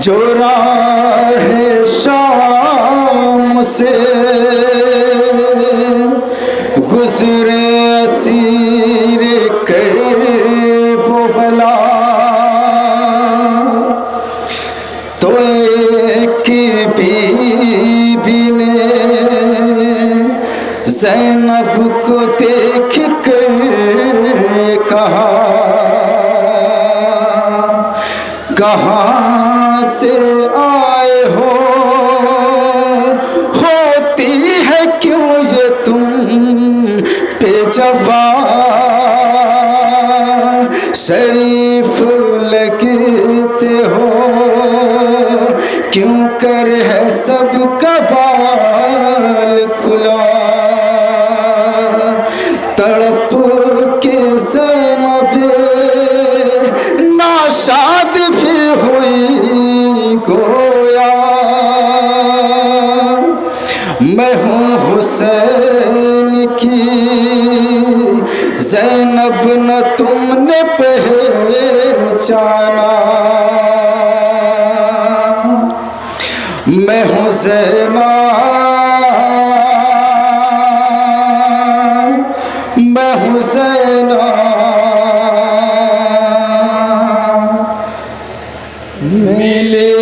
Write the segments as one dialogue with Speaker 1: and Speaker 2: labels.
Speaker 1: जो राह शाम से गुजरे असीर कर्ब बला, तो एक बीबी ने ज़ैनब को देख कर कहा, कहाँ से आए हो, होती है क्यों ये तुम पे जवा, शरीफ लगते हो क्यों कर है सबका बाल खुला, तड़प के ज़ैनब नाशाद फिर हुई गोया, मैं हूँ हुसैन की ज़ैनब न तुमने पहचाना, मैं हूँ ज़ैनब, मैं हूँ ज़ैनब, मिली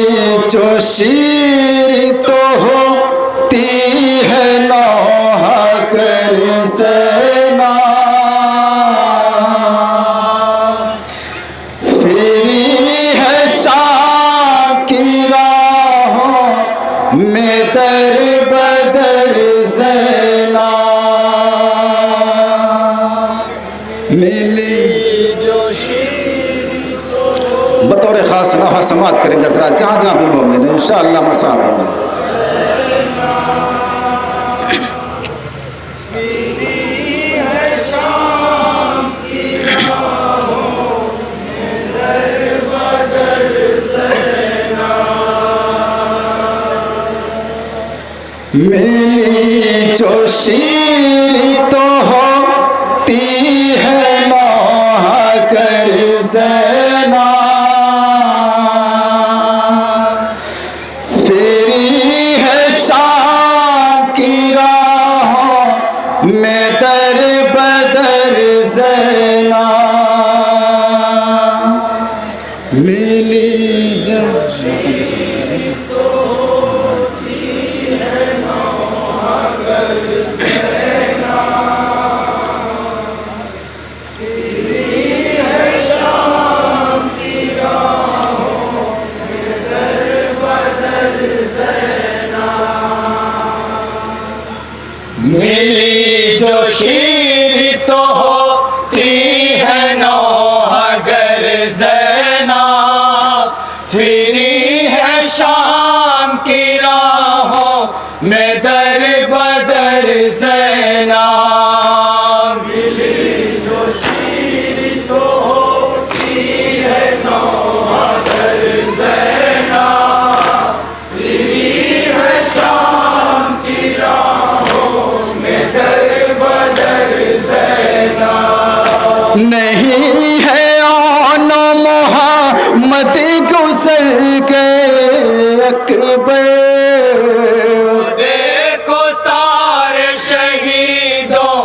Speaker 1: जो शीर तो होती है नौहा कर ज़ैनब, फिरी है शाम की राहों में दर बदर ज़ैनब, मिली जो बतौर ख़ास नौहा समात करेंगे जरा जहाँ जहाँ भी मोमिन इंशाअल्लाह मसाब होंगे। मिली जो शीर तो होती है नौहा कर ज़ैनब, फिरी है शाम की राहों में दर बदर ज़ैनब, मिली जो मिली जो शीर तो होती है नौहा गर ज़ैनब, फिरी है शाम की राहों में दर बदर ज़ैनब, मिली जो शीर तो होती है नौहा गर ज़ैनब, फिरी है शाम की नहीं है आनो मोहम्मद गुज़र गए अकबर, देखो सारे शहीदों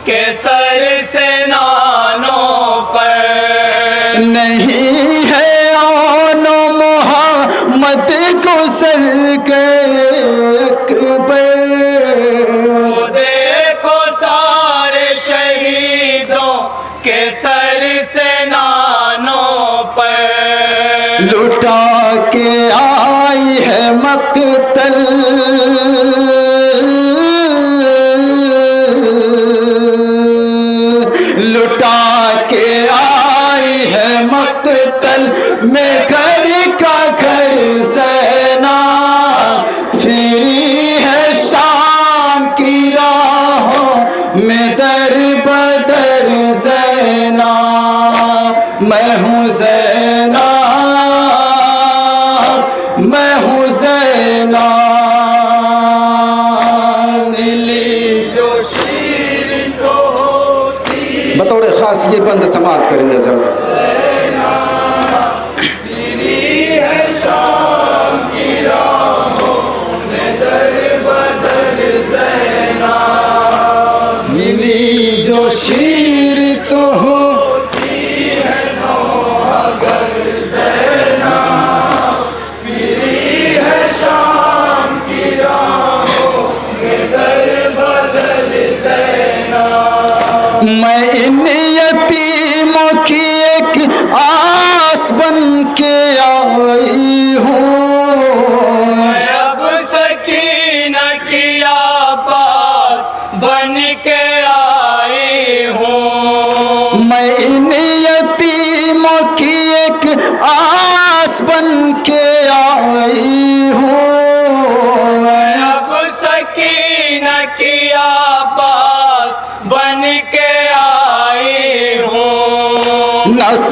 Speaker 1: के सर से नानों पर, नहीं है आनो मोहम्मद गुज़र गए अकबर, के सर से नानों पर, लुटा के आई है मक्तल, लुटा के आई है मक्तल में घर का घर ज़ैनब, फिरी है शाम की राहों में दर बदर ज़ैनब, मैं हूँ ज़ैनब, मैं हूँ ज़ैनब, मिली जो शीर तो होती। बतौर ख़ास ये बंद समात करेंगे जरा।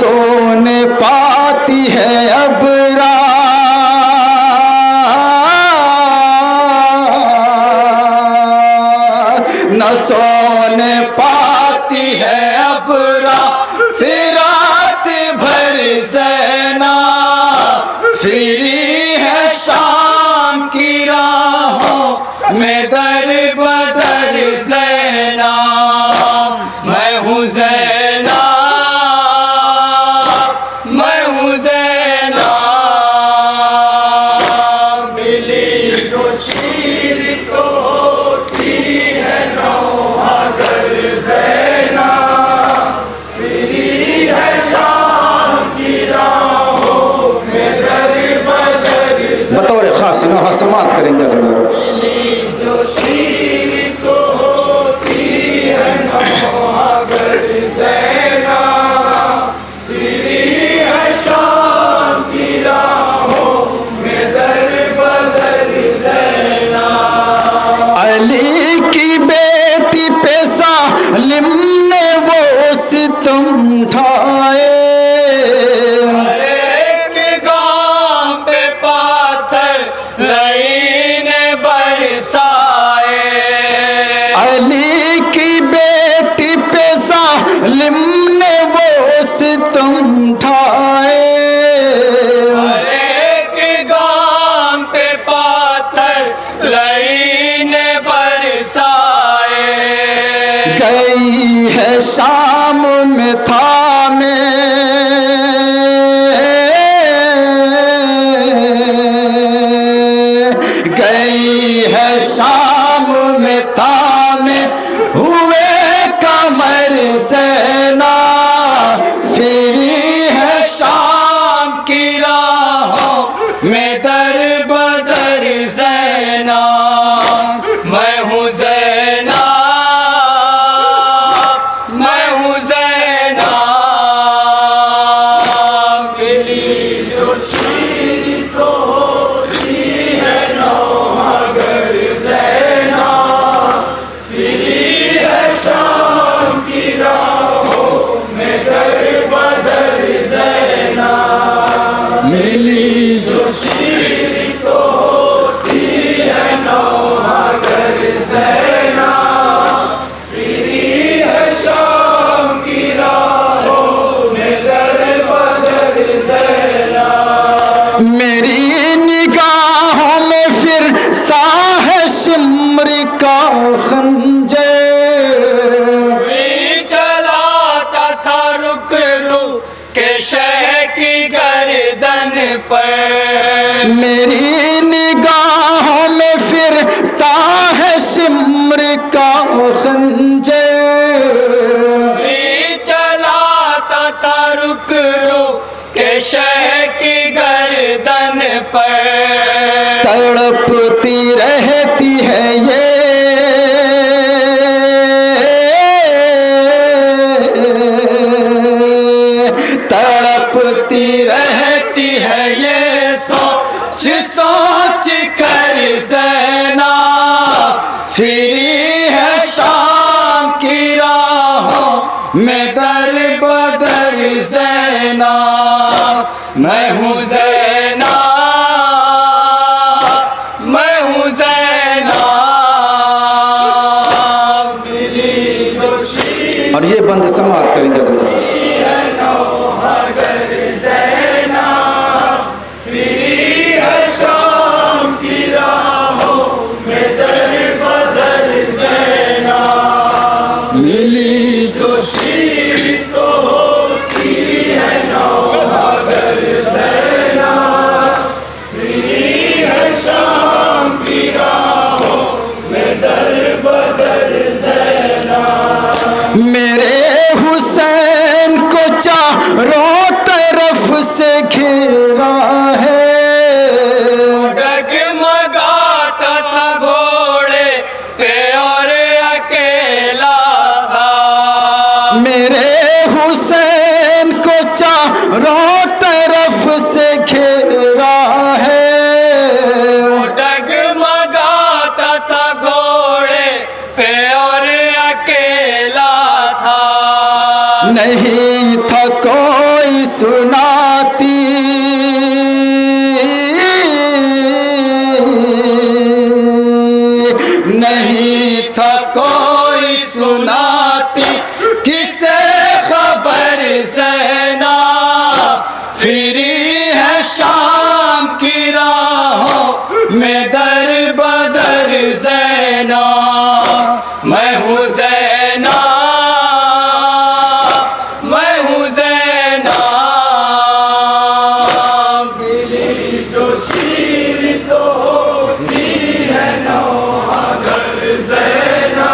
Speaker 1: सोने पाती है अब रात, न सोने पाती है अब रात, रात भर ज़ैना फिरी है शाम की राहों में दर बदर ज़ैना। मैं हूँ ज़ैना, मैं हूँ ज़ैना, मिली जो शीर तो होती है नौहागर ज़ैना, फिरी है शाम की राहों में दर बदर। बतौर खास नौहा समात करेंगे ज़रूर। अली की बेटी पे सालिम ने वो सितम ढाए,
Speaker 2: हर एक गांव पे पाथर लईने बरसाए।
Speaker 1: अली की बेटी पे सालिम ने वो सितम ढाए,
Speaker 2: हर एक गांव पे पाथर लईने बरसाए।
Speaker 1: गई है शाम में था में, गई है शाम में था में, हुए कमर ज़ैना, फिरी है शाम की राहों में दर बदर ज़ैना।
Speaker 2: मैं हूँ ज़ैना, मैं हूँ ज़ैना, मिली जो शीर तो होती है नौहागर ज़ैना, फिरी है शाम की राहों में दर बदर ज़ैना।
Speaker 1: मिली जो
Speaker 2: शीर तो होती है नौहागर ज़ैना, फिरी है शाम की राहों में दर बदर ज़ैना।
Speaker 1: मेरी निगाहों में फिरता है शिम्र का खंजर,
Speaker 2: छुरी चलाता था रुक रुक के शह की गर्दन पर।
Speaker 1: मेरी निगाहों में फिरता है शिम्र का खंजर,
Speaker 2: छुरी चलाता था रुक रुक के शह की गर्दन पर।
Speaker 1: तड़पती रहती है ये तड़पती रहती है ये सोच सोच कर ज़ैना, फिरी है शाम की राहों में दर बदर ज़ैना।
Speaker 2: मैं हूँ ज़ैना, मैं हूँ ज़ैना, मिली जो शीर
Speaker 1: और ये बंद समात करेंगे ज़रूर।
Speaker 2: है नौहागर ज़ैना, फिरी है शाम की राहों में दर बदर ज़ैना।
Speaker 1: मिली
Speaker 2: जो शीर तो होती है नौहागर ज़ैना, फिरी है शाम की राहों में दर बदर ज़ैना।
Speaker 1: मेरे हुसैन को चारों तरफ से घेरा है,
Speaker 2: डगमगाता था घोड़े पे और अकेला था।
Speaker 1: मेरे हुसैन को चारों तरफ से घेरा है,
Speaker 2: डगमगाता था घोड़े पे और अकेला था।
Speaker 1: नहीं था कोई
Speaker 2: जो शीर तो होती है नौहा घर ज़ैना,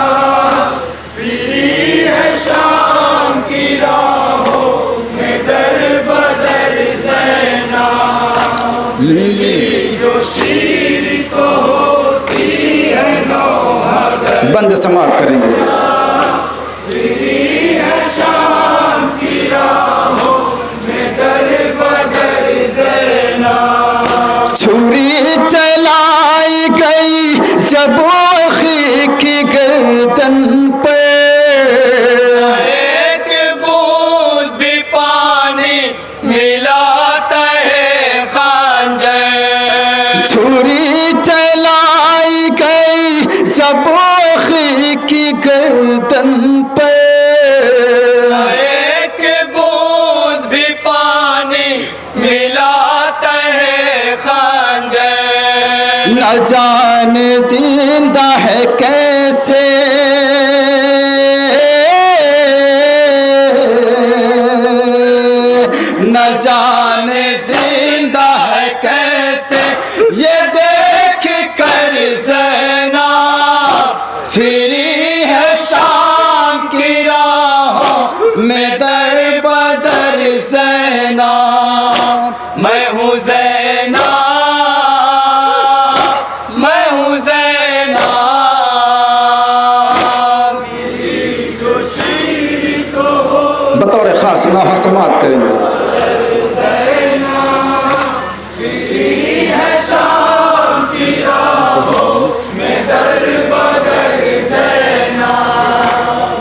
Speaker 2: फिरी है शाम की राहों में दर बदर ज़ैना।
Speaker 1: मिली
Speaker 2: जो शीर तो होती है नौहा घर
Speaker 1: बंद समाप्त करेंगे।
Speaker 2: फिरी है शाम की राहों में दर बदर ज़ैना।
Speaker 1: छुरी चलाई गई जब अखी की गर्दन पे,
Speaker 2: एक बूंद भी पानी मिलाता है खंजर।
Speaker 1: छुरी चलाई गई जब अखी की गर्दन पे,
Speaker 2: एक बूंद भी पानी मिलाता है खंजर।
Speaker 1: न जाने जिंदा है कैसे, न जाने जिंदा है कैसे ये देख कर ज़ैना, फिरी है शाम की राहों में दर बदर ज़ैना।
Speaker 2: मैं हूँ ज़ैना, मैं हूँ ज़ैना। जो शीर तो
Speaker 1: बतौर खास नौहा समात करेंगे।
Speaker 2: है शाम की राहों में दर बदर ज़ैना।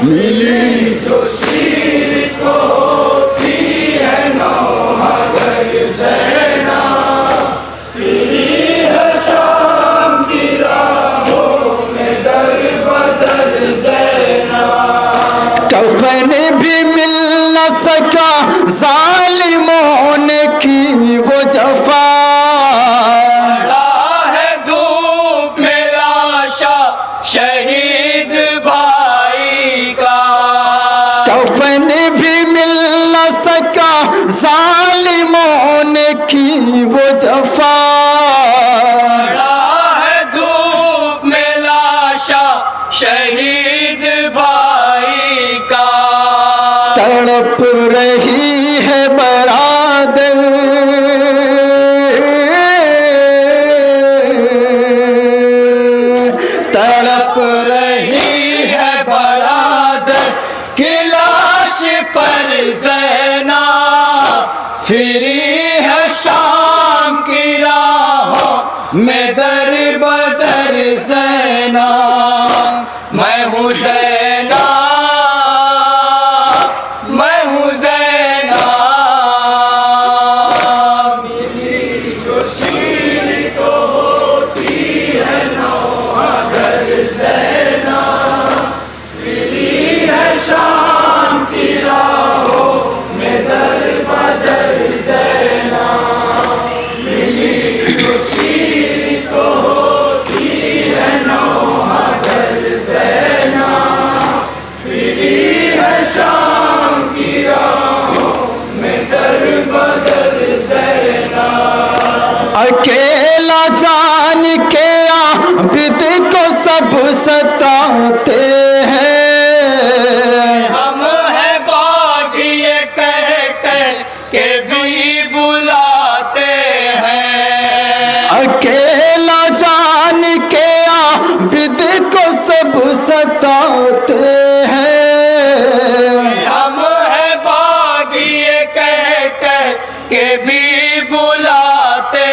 Speaker 1: मिली
Speaker 2: जो शीर तो होती है नौहा घर ज़ैना, फिरी है शाम की राहों में दर बदर ज़ैना।
Speaker 1: कफन भी मिल न सका जालिमों ने की वो जफा,
Speaker 2: खड़ा है धूप में लाशा शहीद भाई का।
Speaker 1: कफन भी मिल न सका जालिमों ने की वो जफा,
Speaker 2: खड़ा है धूप में लाशा शहीद भाई का।
Speaker 1: तड़प रही है बरादर, तड़प रही है बरादर की लाश पर ज़ैना, फिरी है शाम की राहों में दर बदर ज़ैना।
Speaker 2: मैं हूँ ज़ैना, मैं हूँ ज़ैना। जो शीर तो होती है नौहा घर ज़ैना, फिरी है शाम की राहों में दर बदर ज़ैना। मिली जो शीर तो होती है नौहा घर ज़ैना, फिरी है शाम की राहों में दर बदर ज़ैना।
Speaker 1: अकेला जान के आबिद को सब सताते हैं,
Speaker 2: हम हैं बागी ये कह कर के भी बुलाते हैं।
Speaker 1: अकेला जान के आबिद को सब सताते हैं,
Speaker 2: हम हैं बागी ये कह कर के भी बुलाते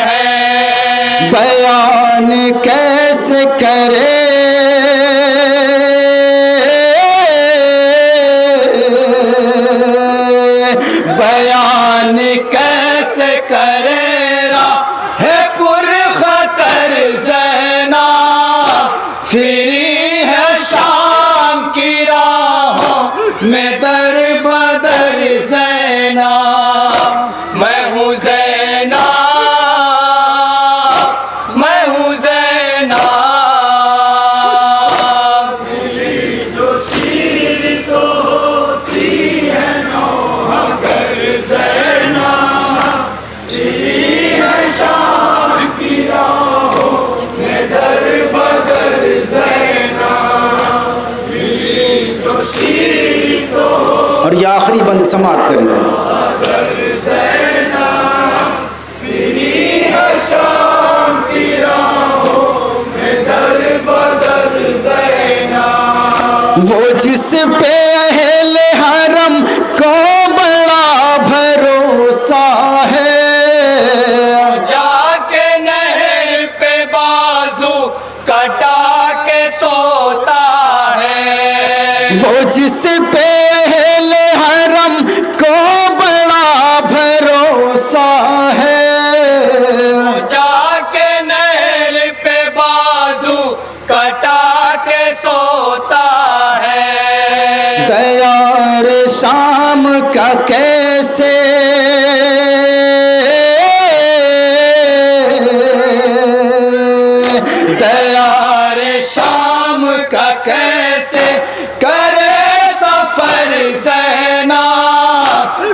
Speaker 2: हैं।
Speaker 1: बयान कैसे करे बयान कैसे करे है पुरखतर ज़ैना, फिरी है शाम की राहों में दर बदर ज़ैना।
Speaker 2: मैं हूँ ज़ैना, मैं हूँ ज़ैना।
Speaker 1: ये आखिरी बंद समात करेंगे। वो जिस पे अहले हरम को बड़ा भरोसा है,
Speaker 2: जाके नहर पे बाजू कटा के सोता है।
Speaker 1: वो जिस पे अहले हरम को बड़ा भरोसा है,
Speaker 2: जाके नहर पे बाजू कटा के सोता है।
Speaker 1: दयार शाम का कैसे दयार शाम का कैसे करे सफर ज़ैना,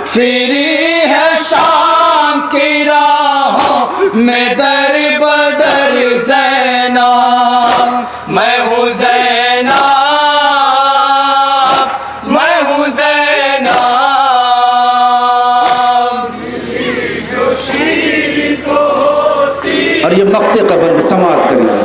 Speaker 1: फिरी है शाम की राहों में दर बदर ज़ैना।
Speaker 2: मैं हूँ ज़ैना, मैं हूँ ज़ैना।
Speaker 1: और ये मक्ते का बंद समात करेंगे।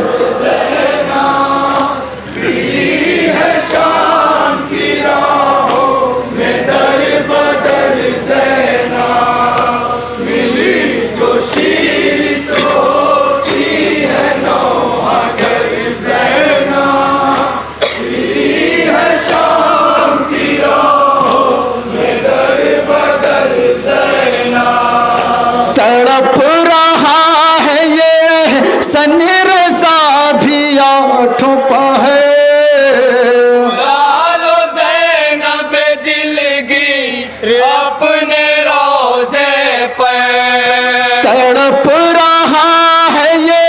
Speaker 1: तड़प रहा है ये सन रज़ा भी आठों पहर,
Speaker 2: लालो ज़ैनब दिलगीर अपने रोज़े पर।
Speaker 1: तड़प रहा है ये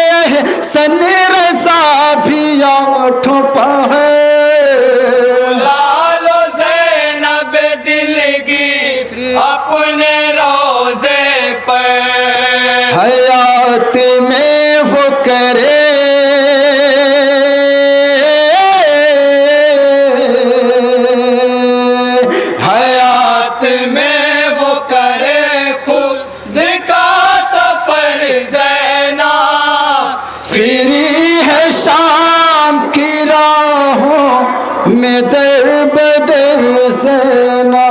Speaker 1: सन रज़ा भी आठों पहर,
Speaker 2: लालो ज़ैनब दिलगीर अपने रोज़े पर।
Speaker 1: हयात में वो करे
Speaker 2: हयात में वो करे खुद का सफर ज़ैना,
Speaker 1: फिरी है शाम की राहों में दर बदर ज़ैना।